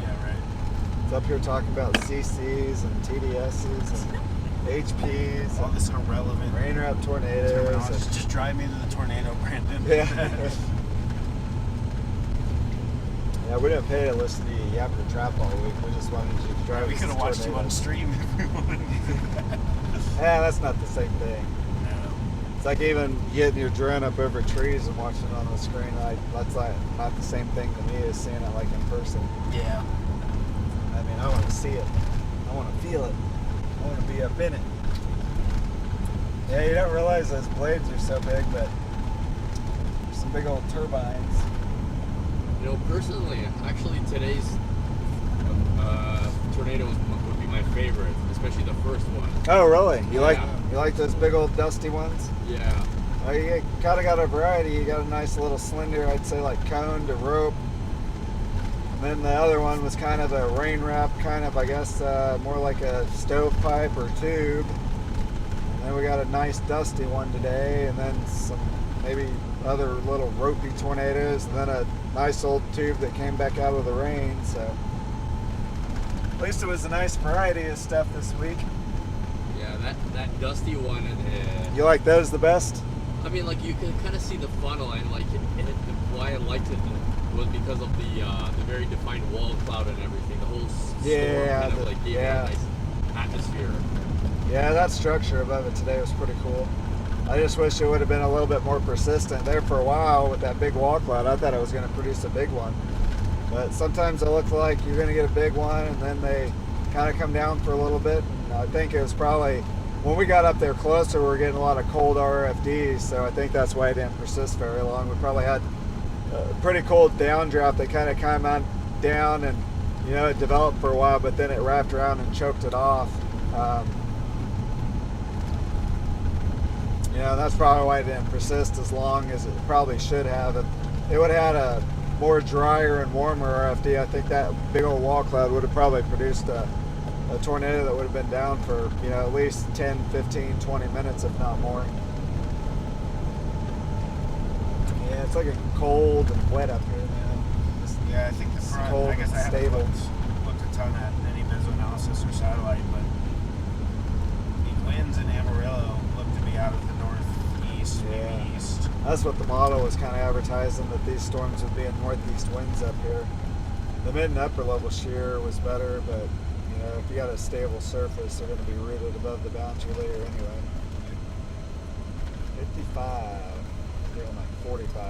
yeah, right. It's up here talking about CCs and TDSs and HPs All and this irrelevant rain wrap tornadoes. terminology. and- Just drive me to the tornado, Brandon. Yeah. Yeah, we didn't pay to listen to you yap your trap all week. We just wanted you to drive we us could have to watched you on tornadoes. stream if we wanted. Yeah, that's not the same thing. No. It's like even getting your drone up over trees and watching it on the screen. That's like not the same thing to me as seeing it like in person. Yeah. I mean, I want to see it. I want to feel it. I want to be up in it. Yeah, you don't realize those blades are so big, but there's some big old turbines. You know, personally, actually today's tornado would be my favorite, especially the first one. Oh, really? You Yeah. like those big old dusty ones? Yeah. Well, you kind of got a variety. You got a nice little slender, I'd say like cone to rope. And then the other one was kind of a rain wrap, kind of, I guess, more like a stovepipe or tube. And then we got a nice dusty one today, and then some maybe other little ropey tornadoes, and then a nice old tube that came back out of the rain. So at least it was a nice variety of stuff this week. Yeah, that dusty one, You like those the best? I mean, like you can kind of see the funnel, and like why I liked it was because of the very defined wall cloud and everything. The whole storm Yeah, kind of like gave it yeah. a nice atmosphere. Yeah, that structure above it today was pretty cool. I just wish it would have been a little bit more persistent. There for a while with that big wall cloud, I thought it was going to produce a big one. But sometimes it looks like you're going to get a big one, and then they kind of come down for a little bit. And I think it was probably, when we got up there closer, we were getting a lot of cold RFDs, so I think that's why it didn't persist very long. We probably had a pretty cold downdraft that kind of came on down, and you know, it developed for a while, but then it wrapped around and choked it off. You know, that's probably why it didn't persist as long as it probably should have. If it would have had a more drier and warmer RFD, I think that big old wall cloud would have probably produced a tornado that would have been down for, you know, at least 10, 15, 20 minutes, if not more. Yeah, it's like a cold and wet up here, man. Just Yeah, I think the It's front. cold I guess and I haven't stable. looked. ton at any mesoanalysis or satellite, but the winds in Amarillo look to be out of the northeast, Yeah. maybe east. That's what the model was kind of advertising, that these storms would be in northeast winds up here. The mid and upper level shear was better, but you know, if you got a stable surface, they're going to be rooted above the boundary layer anyway. 55, feeling like 45. Go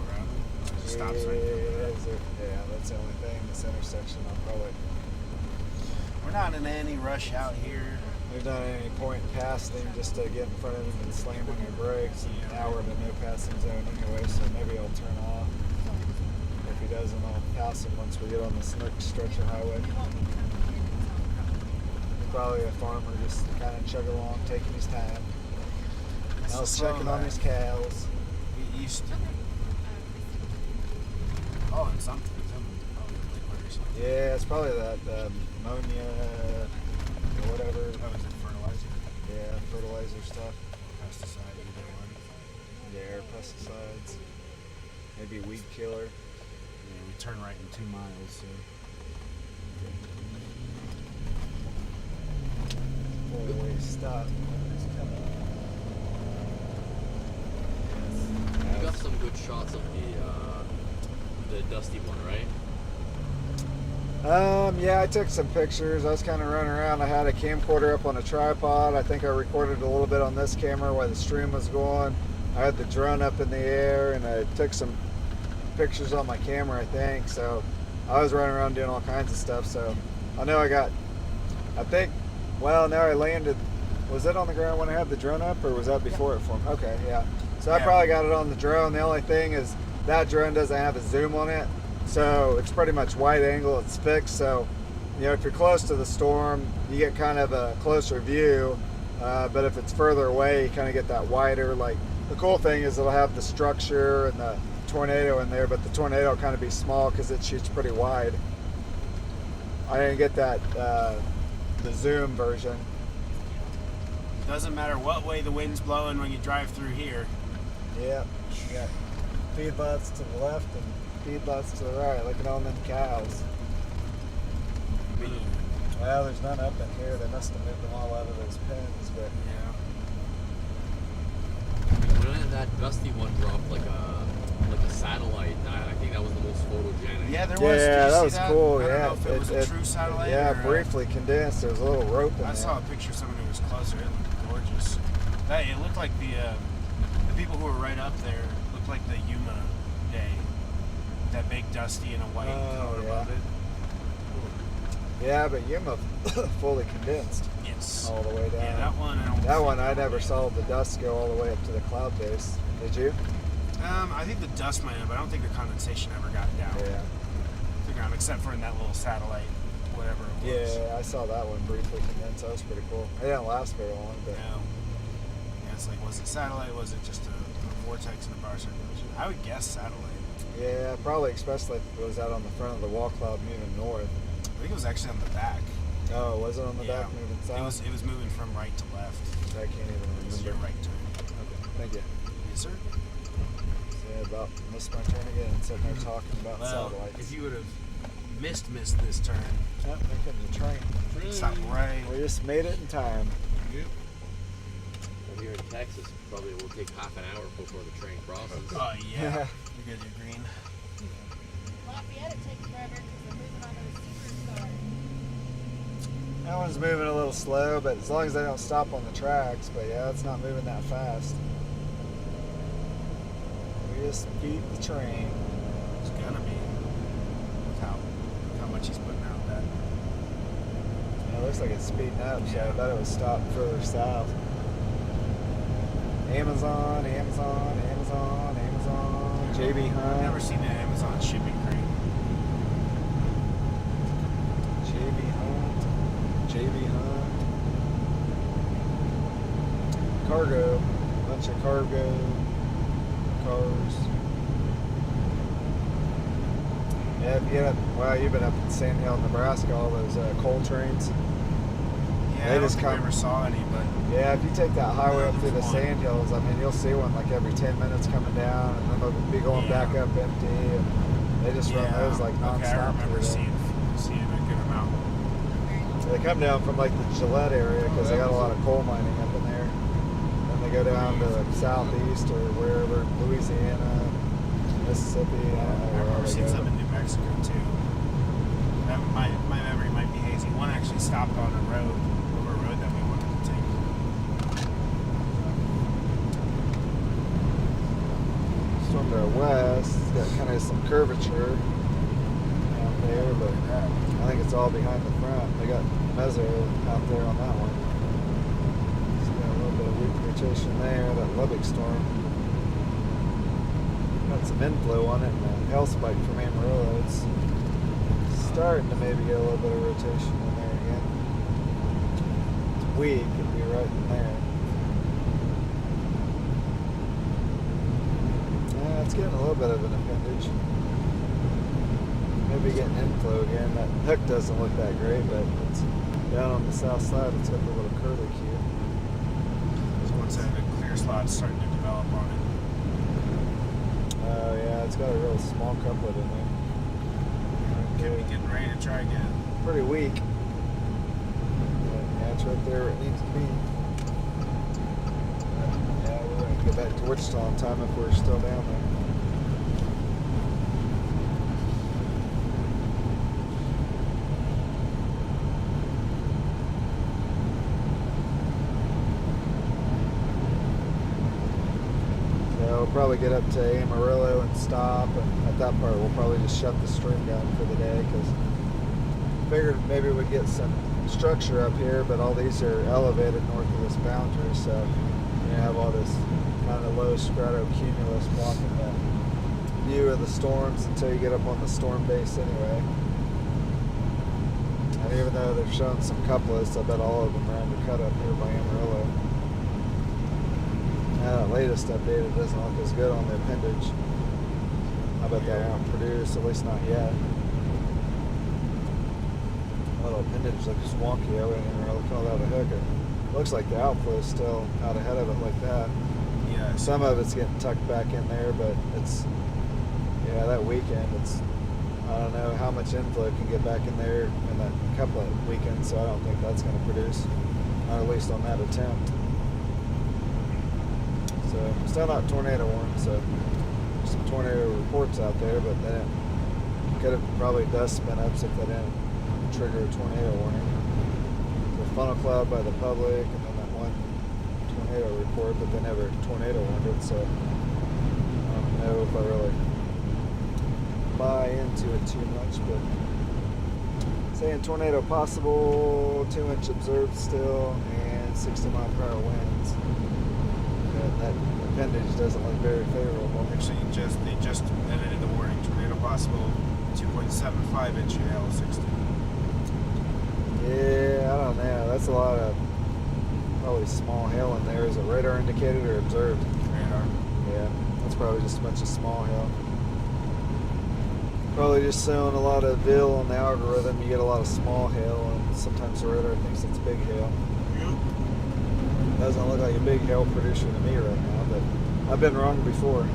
around. So it just stops right there. Yeah, that's the only thing. This intersection, I'll probably. We're not in any rush out here. There's not any point in passing just to get in front of him and slam on your brakes. And now we're in a no passing zone anyway, so maybe I'll turn off. If he doesn't, I'll pass him once we get on this next stretch of highway. Probably a farmer just kind of chug along, taking his time. I was checking on his cows. East. Oh, and something. Probably liquid or something. Yeah, it's probably that ammonia or whatever. Oh, is it fertilizer? Yeah, fertilizer stuff. Pesticide, either one. Yeah, pesticides. Maybe weed killer. Yeah, we turn right in 2 miles, so. Four-way stop. It's coming. You got some good shots of the dusty one, right? Yeah, I took some pictures. I was kind of running around. I had a camcorder up on a tripod. I think I recorded a little bit on this camera while the stream was going. I had the drone up in the air, and I took some pictures on my camera, I think. So I was running around doing all kinds of stuff. So I know now I landed. Was it on the ground when I had the drone up, or was that before it formed? Okay, yeah. So I Yeah. probably got it on the drone. The only thing is that drone doesn't have a zoom on it, so it's pretty much wide angle. It's fixed, so you know if you're close to the storm, you get kind of a closer view. But if it's further away, you kind of get that wider. Like the cool thing is it'll have the structure and the tornado in there, but the tornado will kind of be small because it shoots pretty wide. I didn't get that the zoom version. Doesn't matter what way the wind's blowing when you drive through here. Yeah, you got feedlots to the left and feedlots to the right. Look at all them cows. Well, there's none up in here. They must have moved them all out of those pens, but Yeah. When that dusty one dropped like a satellite, I think that was the most photogenic. Yeah, there was. yeah, Did you that see was that? cool. I don't Yeah, know if it was a true satellite. Yeah, or, briefly condensed. There was a little rope in I there. saw a picture of someone who was closer. It looked gorgeous. It looked like the people who were right up there looked like the Yuma day. That big dusty and a white color above it. Yeah, but Yuma fully condensed Yes. all the way down. Yeah, that one. That one, I never saw the dust go all the way up to the cloud base. Did you? I think the dust might have, but I don't think the condensation ever got down Yeah. to the ground, except for in that little satellite, whatever it was. Yeah, I saw that one briefly condensed. That was pretty cool. It didn't last very long, but Yeah, it's like, was it satellite? Was it just a vortex in a bar circulation? I would guess satellite. yeah, probably especially if it was out on the front of the wall cloud moving north. I think it was actually on the back. Oh, was it on the Yeah. back moving south? It was moving from right to left. I can't even This is your remember. right turn. Okay, thank you. Yes, sir. Yeah, about missed my turn again, sitting there talking about Well, satellites. if you would have missed this turn, Yep, there comes a train. stop right. We just made it in time. Yep. Well, here in Texas, probably will take half an hour before the train crosses. Oh yeah, you're good. You're green. Lafayette, it takes forever because they're moving on to the superstar. That one's moving a little slow, but as long as they don't stop on the tracks. But yeah, it's not moving that fast. We just beat the train. It's gonna be. Look how much he's putting out. That. It looks like it's speeding up, so Yeah. I bet it was stopped further south. Amazon, Amazon, Amazon, Amazon, JB Hunt. I've never seen an Amazon shipping crate. JB Hunt, JB Hunt. Cargo, bunch of cargo cars. Yeah, if you get up, well, you've been up in Sand Hill, Nebraska, all those coal trains. Yeah, They I don't just think we come- ever saw any, but Yeah, if you take that highway up through the One. sand hills, I mean, you'll see one like every 10 minutes coming down, and then they'll be going Yeah. back up empty, and they just run those like okay, I nonstop remember through there. seeing seeing a good amount. They come down from like the Gillette area because they got a lot of coal mining up in there. And they go down to southeast or wherever, Louisiana, Mississippi. I don't know I've where all never they seen go. some in New Mexico too. My memory might be hazy. One actually stopped on a road, over a road that we wanted to take. Storm to our west, it's got kind of some curvature out there, but I think it's all behind the front. They got mezzo out there on that one. So got a little bit of weak rotation there, that Lubbock storm. Got some inflow on it and a hell spike from Amarillo. It's starting to maybe get a little bit of rotation in there again. It's weak, it'd be right in there. Yeah, it's getting a little bit of an appendage. Maybe getting inflow again. That hook doesn't look that great, but it's down on the south side. It's got the little curlicue. There's one side of the clear slot starting to develop on it. Oh yeah, it's got a real small couplet in there. Could be getting ready to try again. Pretty weak. But, yeah, it's right there where it needs to be. Yeah, we're going to get back to Wichita in time if we're still down there. We'll probably get up to Amarillo and stop, and at that part we'll probably just shut the stream down for the day because figured maybe we'd get some structure up here, but all these are elevated north of this boundary, so you have all this kind of low stratocumulus blocking the view of the storms until you get up on the storm base anyway. And even though they've shown some couplets, I bet all of them are undercut up here by Amarillo. That latest update, it doesn't look as good on the appendage. I bet that won't produce, at least not yet. Little appendage looks wonky. I wouldn't even really call that a hook. It looks like the outflow is still out ahead of it like that. Yeah, Some of it's getting tucked back in there, but it's, yeah, that weekend, it's, I don't know how much inflow can get back in there in that couplet weekend, so I don't think that's going to produce, or at least on that attempt. So, still not tornado warned, so there's some tornado reports out there, but they could have probably dust spin-ups if they didn't trigger a tornado warning. The funnel cloud by the public, and then that one tornado report, but they never tornado warned it, so I don't know if I really buy into it too much, but saying tornado possible, 2-inch observed still, and 60-mile-per-hour winds. That appendage doesn't look very favorable. actually, they just edited the warning. Tornado possible, 2.75-inch hail, 60. Yeah, I don't know. That's a lot of probably small hail in there. Is it radar indicated or observed? Radar. Yeah, that's probably just a bunch of small hail. Probably just showing a lot of VIL on the algorithm. You get a lot of small hail, and sometimes the radar thinks it's big hail. Doesn't look like a big hail producer to me right now, but I've been wrong before.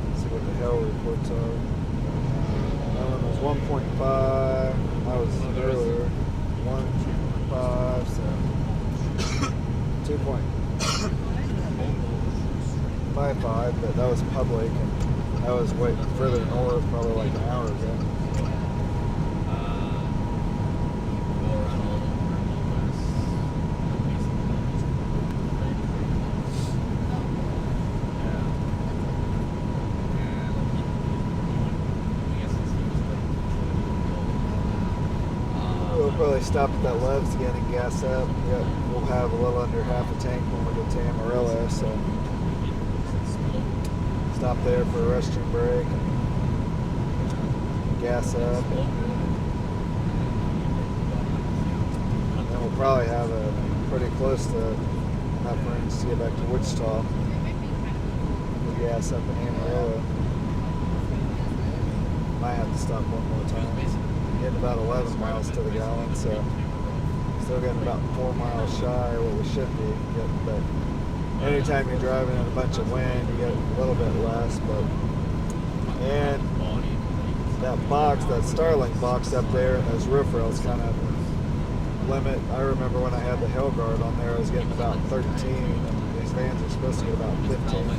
Let's see what the hail reports are. That one was 1.5. That was earlier. 1.5, so 2.55, but that was public, and that was way further north, probably like an hour ago. We'll probably stop at that Love's again and gas up. We'll have a little under half a tank when we get to Amarillo, so stop there for a restroom break and gas up. And then we'll probably have a pretty close to enough range to get back to Wichita. We'll gas up in Amarillo. Might have to stop one more time. Getting about 11 miles to the gallon, so still getting about 4 miles shy of what we should be getting. But anytime you're driving in a bunch of wind, you get a little bit less. But and that box, that Starlink box up there, those roof rails kind of limit. I remember when I had the Hellguard on there, I was getting about 13. And these vans are supposed to get about 15 on a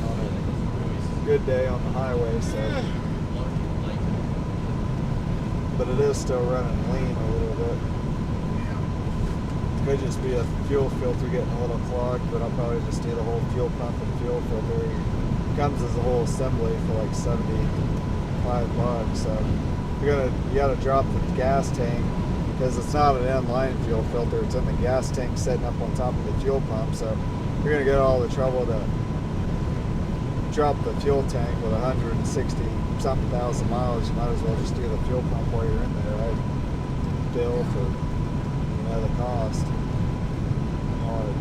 good day on the highway. So, but it is still running lean a little bit. Could just be a fuel filter getting a little clogged, but I'll probably just do the whole fuel pump and fuel filter. It comes as a whole assembly for like $75. So you gotta drop the gas tank because it's not an inline fuel filter. It's in the gas tank sitting up on top of the fuel pump. So you're gonna get all the trouble to drop the fuel tank with 160 something thousand miles. You might as well just do the fuel pump while you're in there, right? Bill for the cost. You want to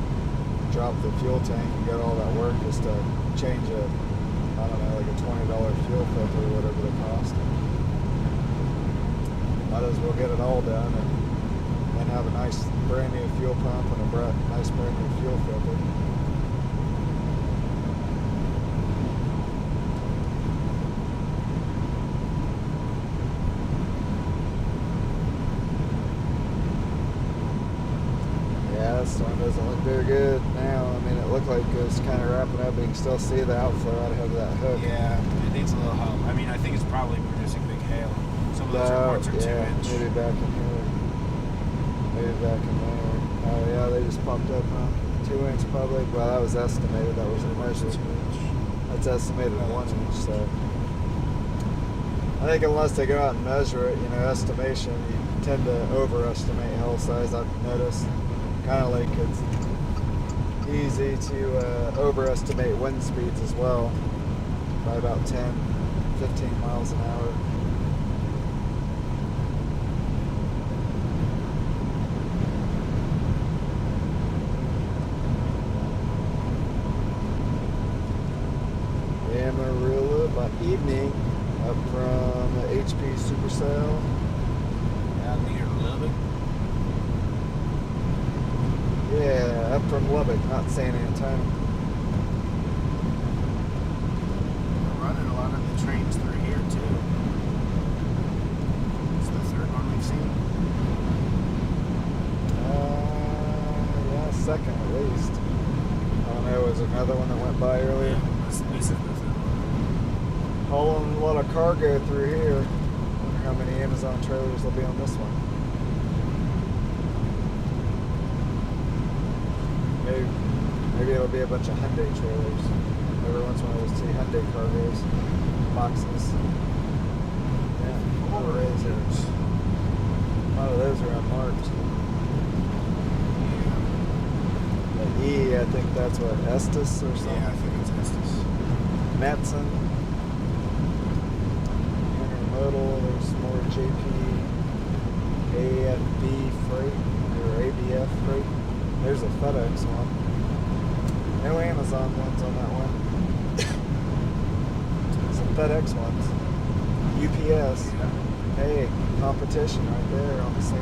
drop the fuel tank and get all that work just to change a, I don't know, like a $20 fuel filter or whatever the cost. Might as well get it all done and have a nice brand new fuel pump and a nice brand new fuel filter. This one doesn't look very good now. I mean, it looked like it was kind of wrapping up, but you can still see the outflow out ahead of that hook. Yeah, it needs a little help. I mean, I think it's probably producing big hail. Some of those reports are 2 inch. Maybe back in here. Maybe back in there. Oh yeah, they just popped up, huh? 2 inch probably. Well, that was estimated. That wasn't measured. That's estimated 1 inch. So I think unless they go out and measure it, estimation, you tend to overestimate hail size. I've noticed. Kind of like it's easy to overestimate wind speeds as well by about 10, 15 miles an hour. Amarillo by evening up from the HP Supercell. Down near Lubbock. Yeah, up from Lubbock, not San Antonio. We're running a lot of the trains through here too. It's the third one we've seen. Yeah, second at least. I don't know, was there another one that went by earlier? This is the third one. Hauling a lot of cargo through here. Wonder how many Amazon trailers will be on this one. Maybe it'll be a bunch of Hyundai trailers. Every once in a while we'll see Hyundai cargoes, boxes. Yeah, razors. A lot of those are unmarked. The E, I think that's what, Estes or something? Yeah, I think it's Estes. Matson. Intermodal, there's more JP. AFB freight, or ABF freight. There's a FedEx one. No Amazon ones on that one. Some FedEx ones. UPS. Hey, competition right there on the same